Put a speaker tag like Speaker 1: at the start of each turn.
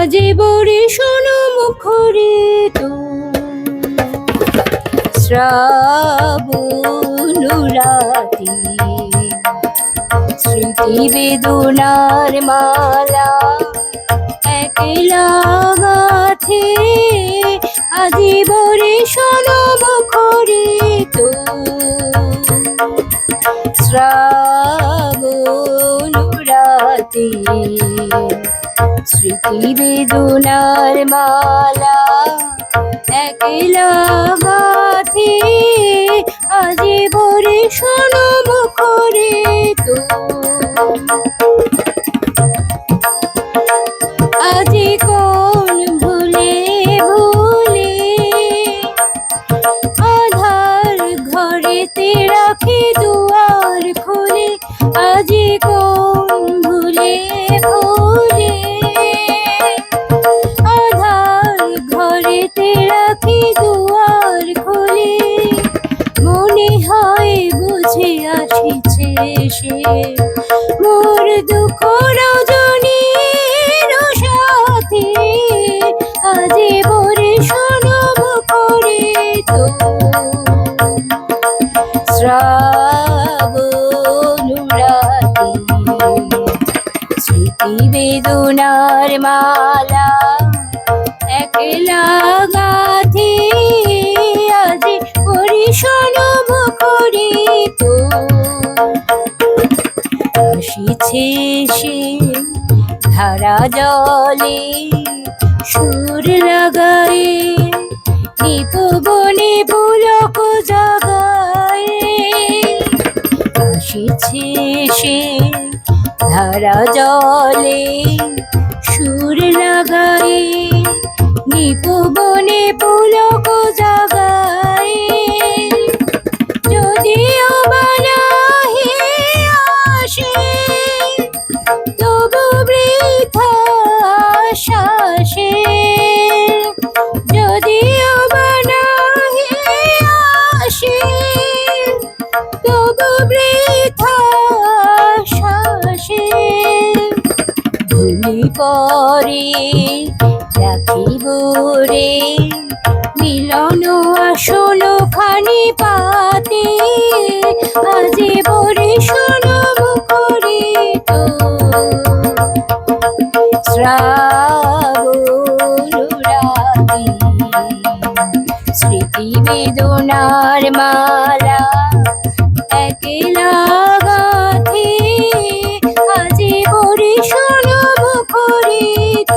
Speaker 1: আজি বরিশন মুখরিত শ্রাবণ রাতি, স্মৃতি বেদনার মালা একলা গাথে। আজি বরিশন মুখরিত শ্রাবণ রাতি, স্মৃতি বেদনার মালা একলা গাথে। আজি বরিশন মুখরিত, আজি কোন ভুলে ভুলে আধার ঘরেতে রাখি দুয়ার খুলে। আজি কোন ভুলে ভুলে আধার ঘরেতে রাখি দুয়ার খুলে। মনে হয় বুঝে আসিছে সে মোর দুঃখ রজনীর সাথে। আজি বরিশন মুখরিত শ্রাবণ রাতি, স্মৃতি বেদনার মালা একলা গাথে। আজি বরিশন মুখরিত, আসিছে সে ধারা জলে সুর লাগায়ে। নিপবনে পুলক জাগায়ে, আসিছে সে ধারা জলে সুর লাগায়ে। নিপবনে পুলক জাগায়ে, যদিও বা নাহি আসে তবু বৃথা আশা সে। যদিও বা নাহি আসে তবু বৃথা আশা সে। ভুলি পরে রাখিব রে মিলন আসন খানি পাতে। আজি বরিশন মুখরিত শ্রাবণ রাতি, স্মৃতি বেদনার মালা একলা গাথে। আজি বরিশন মুখরিত।